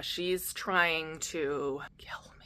She's trying to kill me.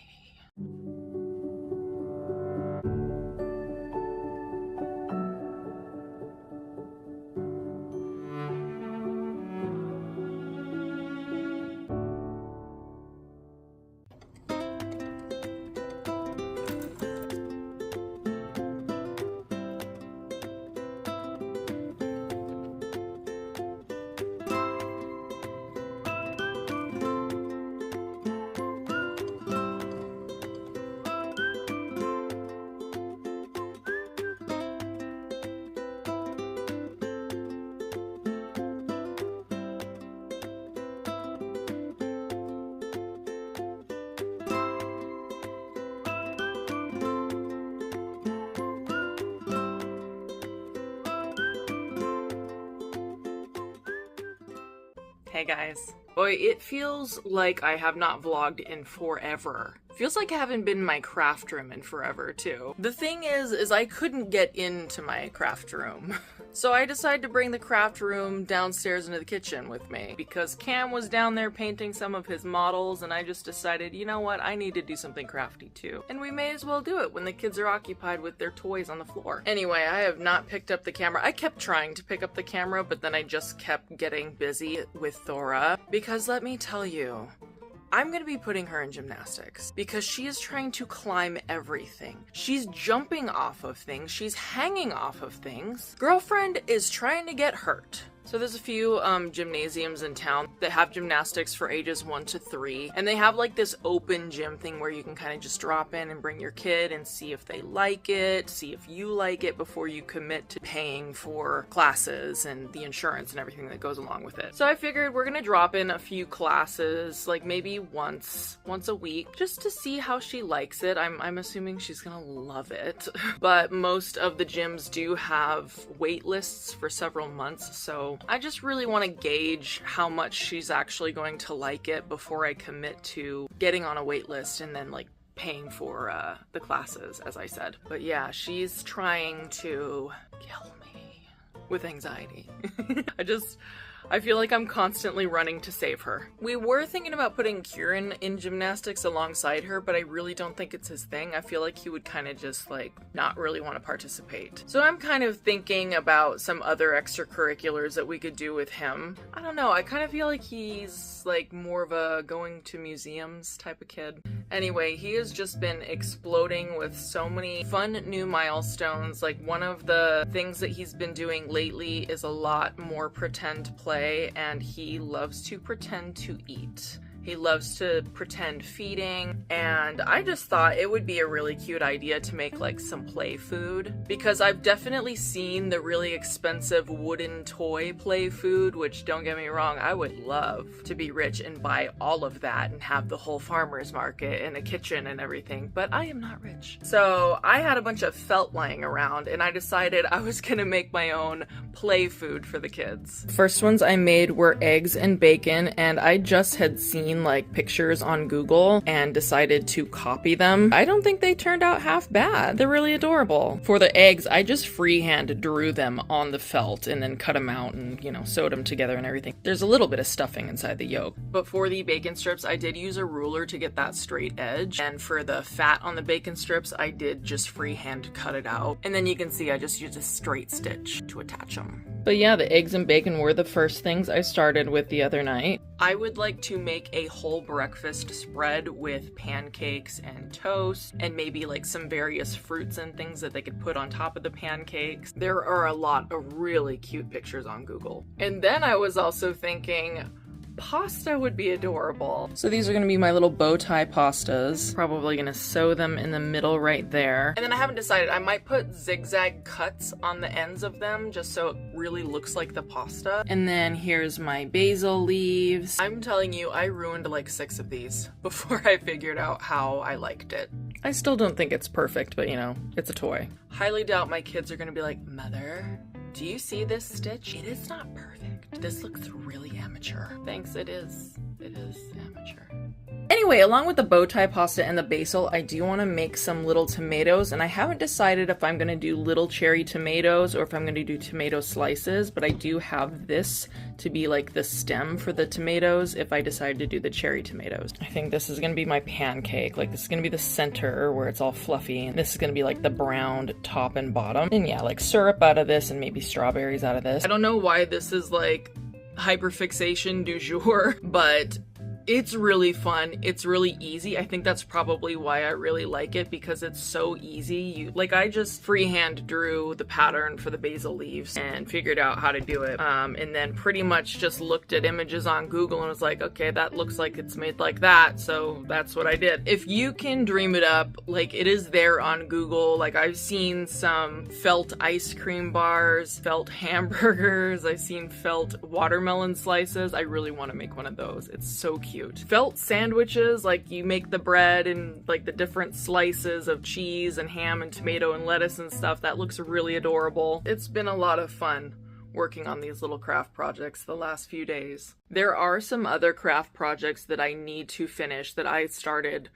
Hey guys. Boy, it feels like I have not vlogged in forever. Feels like I haven't been in my craft room in forever too. The thing is I couldn't get into my craft room. So I decided to bring the craft room downstairs into the kitchen with me because Cam was down there painting some of his models and I just decided, you know what, I need to do something crafty too. And we may as well do it when the kids are occupied with their toys on the floor. Anyway, I have not picked up the camera. I kept trying to pick up the camera, but then I just kept getting busy with Thora because let me tell you, I'm gonna be putting her in gymnastics because she is trying to climb everything. She's jumping off of things. She's hanging off of things. Girlfriend is trying to get hurt. So there's a few gymnasiums in town that have gymnastics for ages 1 to 3. And they have like this open gym thing where you can kind of just drop in and bring your kid and see if they like it, see if you like it before you commit to paying for classes and the insurance and everything that goes along with it. So I figured we're gonna drop in a few classes, like maybe once a week, just to see how she likes it. I'm assuming she's gonna love it. But most of the gyms do have wait lists for several months, so I just really want to gauge how much she's actually going to like it before I commit to getting on a wait list and then like paying for the classes, as I said. But yeah, she's trying to kill me with anxiety. I feel like I'm constantly running to save her. We were thinking about putting Kieran in gymnastics alongside her, but I really don't think it's his thing. I feel like he would kind of just like not really want to participate. So I'm kind of thinking about some other extracurriculars that we could do with him. I don't know, I kind of feel like he's like more of a going to museums type of kid. Anyway, he has just been exploding with so many fun new milestones. Like one of the things that he's been doing lately is a lot more pretend play. And he loves to pretend to eat. He loves to pretend feeding, and I just thought it would be a really cute idea to make like some play food, because I've definitely seen the really expensive wooden toy play food, which don't get me wrong, I would love to be rich and buy all of that and have the whole farmer's market and a kitchen and everything, but I am not rich. So I had a bunch of felt lying around and I decided I was gonna make my own play food for the kids. First ones I made were eggs and bacon, and I just had seen like pictures on Google and decided to copy them. I don't think they turned out half bad. They're really adorable. For the eggs, I just freehand drew them on the felt and then cut them out and, you know, sewed them together and everything. There's a little bit of stuffing inside the yolk. But for the bacon strips, I did use a ruler to get that straight edge. And for the fat on the bacon strips, I did just freehand cut it out. And then you can see I just used a straight stitch to attach them. But yeah, the eggs and bacon were the first things I started with the other night. I would like to make a whole breakfast spread with pancakes and toast and maybe like some various fruits and things that they could put on top of the pancakes. There are a lot of really cute pictures on Google. And then I was also thinking, pasta would be adorable. So these are gonna be my little bow tie pastas. Probably gonna sew them in the middle right there. And then I haven't decided, I might put zigzag cuts on the ends of them just so it really looks like the pasta. And then here's my basil leaves. I'm telling you, I ruined like 6 of these before I figured out how I liked it. I still don't think it's perfect, but you know, it's a toy. Highly doubt my kids are gonna be like, Mother, do you see this stitch? It is not perfect. This looks really amateur. Thanks, it is. It is amateur. Anyway, Anyway, along with the bow tie pasta and the basil, I do want to make some little tomatoes, and I haven't decided if I'm going to do little cherry tomatoes or if I'm going to do tomato slices, but I do have this to be like the stem for the tomatoes if I decide to do the cherry tomatoes. I think this is going to be my pancake. Like, this is going to be the center where it's all fluffy, and this is going to be like the browned top and bottom. And yeah, like syrup out of this and maybe strawberries out of this. I don't know why this is like hyperfixation du jour, but it's really fun. It's really easy. I think that's probably why I really like it, because it's so easy. I just freehand drew the pattern for the basil leaves and figured out how to do it. And then pretty much just looked at images on Google and was like, okay, that looks like it's made like that. So that's what I did. If you can dream it up, like, it is there on Google. Like, I've seen some felt ice cream bars, felt hamburgers. I've seen felt watermelon slices. I really want to make one of those. It's so cute. Felt sandwiches, like you make the bread and like the different slices of cheese and ham and tomato and lettuce and stuff. That looks really adorable. It's been a lot of fun working on these little craft projects the last few days. There are some other craft projects that I need to finish that I started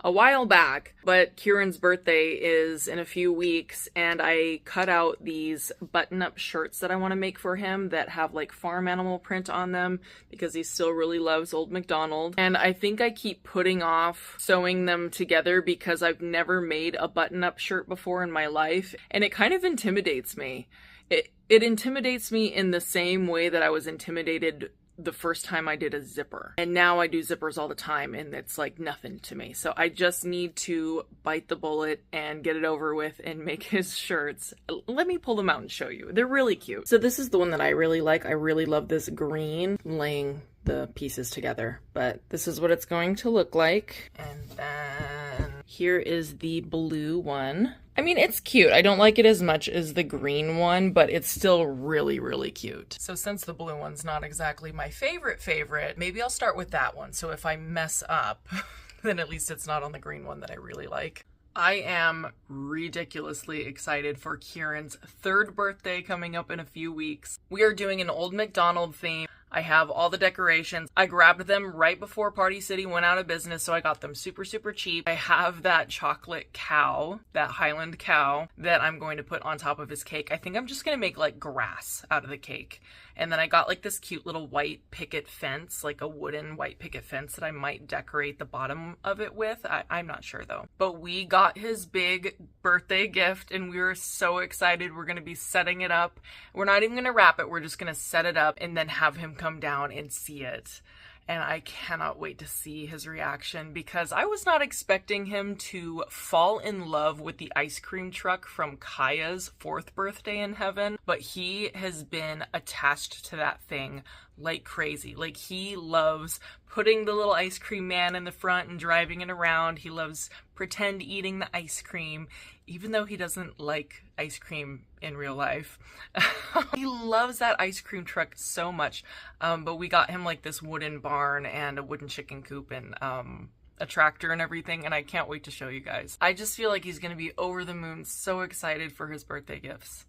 a while back, but Kieran's birthday is in a few weeks, and I cut out these button-up shirts that I want to make for him that have like farm animal print on them because he still really loves Old MacDonald. And I think I keep putting off sewing them together because I've never made a button-up shirt before in my life, and it kind of intimidates me. It intimidates me in the same way that I was intimidated the first time I did a zipper. And now I do zippers all the time, and it's like nothing to me. So I just need to bite the bullet and get it over with and make his shirts. Let me pull them out and show you. They're really cute. So this is the one that I really like. I really love this green. I'm laying the pieces together, but this is what it's going to look like. And then here is the blue one. I mean, it's cute. I don't like it as much as the green one, but it's still really, really cute. So since the blue one's not exactly my favorite, maybe I'll start with that one. So if I mess up, then at least it's not on the green one that I really like. I am ridiculously excited for Kieran's 3rd birthday coming up in a few weeks. We are doing an Old MacDonald theme. I have all the decorations. I grabbed them right before Party City went out of business, so I got them super, super cheap. I have that chocolate cow, that Highland cow, that I'm going to put on top of his cake. I think I'm just going to make like grass out of the cake. And then I got like this cute little white picket fence, like a wooden white picket fence that I might decorate the bottom of it with. I'm not sure though. But we got his big birthday gift and we were so excited. We're going to be setting it up. We're not even going to wrap it. We're just going to set it up and then have him come down and see it. And I cannot wait to see his reaction because I was not expecting him to fall in love with the ice cream truck from Kaia's 4th birthday in heaven, but he has been attached to that thing like crazy. Like, he loves putting the little ice cream man in the front and driving it around. He loves pretend eating the ice cream, even though he doesn't like ice cream in real life. He loves that ice cream truck so much. But we got him like this wooden barn and a wooden chicken coop and a tractor and everything, and I can't wait to show you guys. I just feel like he's gonna be over the moon, so excited for his birthday gifts.